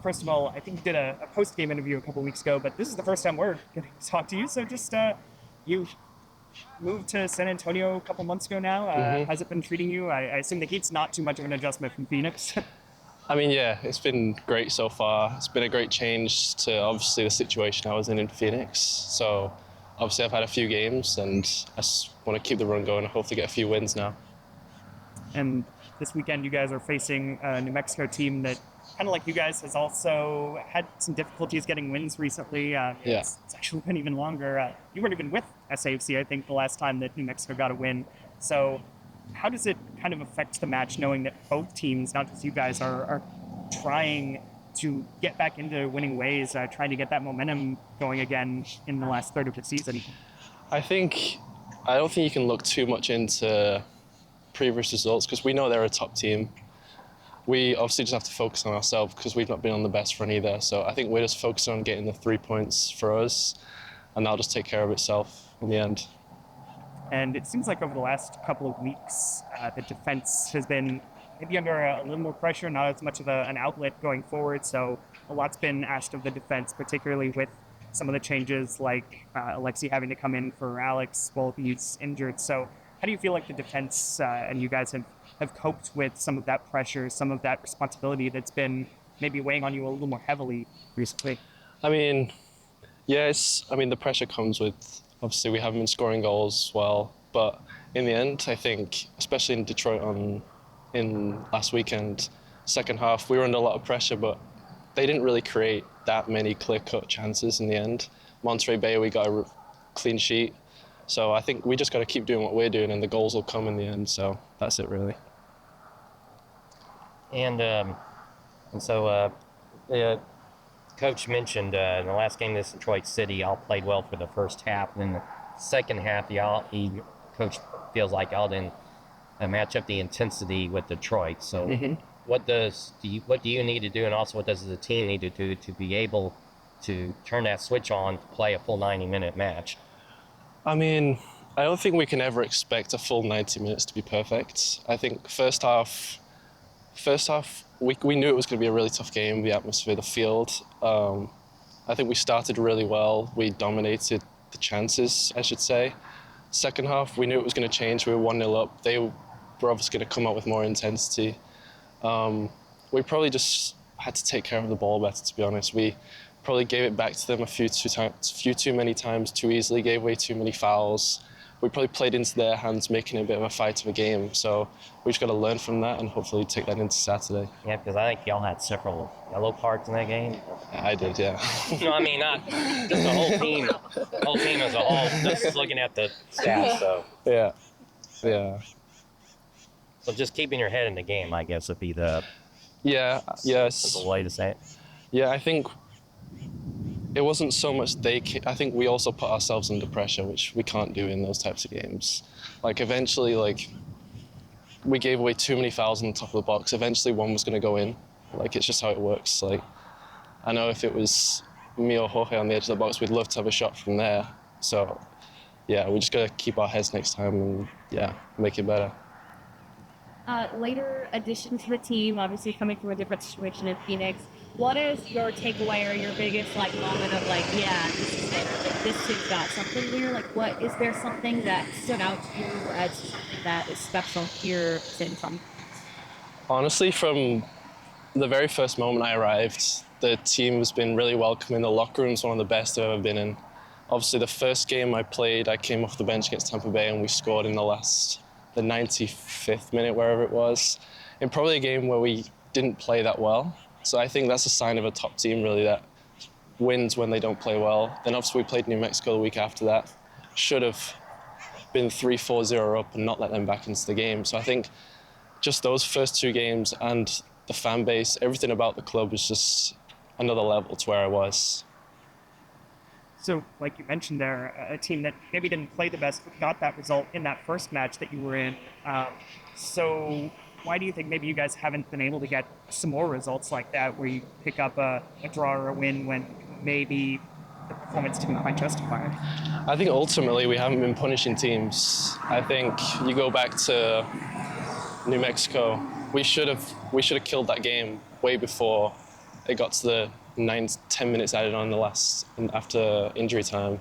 first of all, I think you did a post-game interview a couple weeks ago, but this is the first time we're getting to talk to you. So just you moved to San Antonio a couple months ago now. How's it been treating you? I assume the heat's not too much of an adjustment from Phoenix. I mean, yeah, it's been great so far. It's been a great change to obviously the situation I was in Phoenix. So obviously I've had a few games and I just want to keep the run going and hopefully get a few wins now. And this weekend you guys are facing a New Mexico team that, kind of like you guys, has also had some difficulties getting wins recently. It's actually been even longer. You weren't even with SAFC, I think, the last time that New Mexico got a win. So how does it kind of affect the match knowing that both teams, not just you guys, are trying to get back into winning ways, trying to get that momentum going again in the last third of the season? I don't think you can look too much into previous results because we know they're a top team. We obviously just have to focus on ourselves because we've not been on the best run either. So I think we're just focused on getting the 3 points for us and that'll just take care of itself in the end. And it seems like over the last couple of weeks, the defense has been maybe under a little more pressure, not as much of an outlet going forward. So a lot's been asked of the defense, particularly with some of the changes like Alexi having to come in for Alex while he's injured. So how do you feel like the defense and you guys have coped with some of that pressure, some of that responsibility that's been maybe weighing on you a little more heavily recently? I mean, the pressure comes with, obviously we haven't been scoring goals well, but in the end, I think, especially in Detroit in last weekend, second half, we were under a lot of pressure, but they didn't really create that many clear-cut chances in the end. Monterey Bay, we got a clean sheet. So I think we just got to keep doing what we're doing and the goals will come in the end. So that's it, really. And so the coach mentioned in the last game against Detroit City, y'all played well for the first half. And then the second half, coach feels like y'all didn't match up the intensity with Detroit. So what do you need to do, and also what does the team need to do to be able to turn that switch on to play a full 90-minute match? I mean, I don't think we can ever expect a full 90 minutes to be perfect. I think first half, we knew it was going to be a really tough game, the atmosphere, the field. I think we started really well. We dominated the chances, I should say. Second half, we knew it was going to change. We were 1-0 up. They were obviously going to come out with more intensity. We probably just had to take care of the ball better, to be honest. We probably gave it back to them a few too many times, too easily, gave away too many fouls. We probably played into their hands, making it a bit of a fight of a game. So we just got to learn from that and hopefully take that into Saturday. Yeah, because I think y'all had several yellow cards in that game. I did, yeah. No, I mean, not just the whole team. The whole team as a whole, just looking at the stats, so. Yeah. So just keeping your head in the game, I guess, would be the simple way to say it. Yeah, I think it wasn't so much I think we also put ourselves under pressure, which we can't do in those types of games. Like eventually, we gave away too many fouls on the top of the box. Eventually one was going to go in. Like, it's just how it works. Like, I know if it was me or Jorge on the edge of the box, we'd love to have a shot from there. So yeah, we just got to keep our heads next time and make it better. Later addition to the team, obviously coming from a different situation in Phoenix. What is your takeaway or your biggest moment of this is it? Like, this team's got something here. Like, is there something that stood out to you as something that is special here from? Honestly, from the very first moment I arrived, the team has been really welcoming. The locker room's one of the best I've ever been in. Obviously, the first game I played, I came off the bench against Tampa Bay and we scored in the 95th minute, wherever it was, in probably a game where we didn't play that well. So I think that's a sign of a top team, really, that wins when they don't play well. Then obviously we played New Mexico the week after that. Should have been 3-4-0 up and not let them back into the game. So I think just those first two games and the fan base, everything about the club was just another level to where I was. So, like you mentioned there, a team that maybe didn't play the best but got that result in that first match that you were in. So why do you think maybe you guys haven't been able to get some more results like that where you pick up a draw or a win when maybe the performance didn't quite justify it? I think ultimately we haven't been punishing teams. I think you go back to New Mexico, we should have killed that game way before it got to the 9-10 minutes added on after injury time.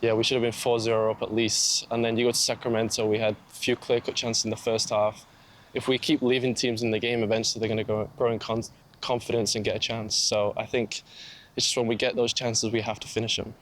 Yeah, we should have been 4-0 up at least. And then you go to Sacramento, we had a few clear-cut chances in the first half. If we keep leaving teams in the game, eventually they're going to grow in confidence and get a chance. So I think it's just when we get those chances, we have to finish them.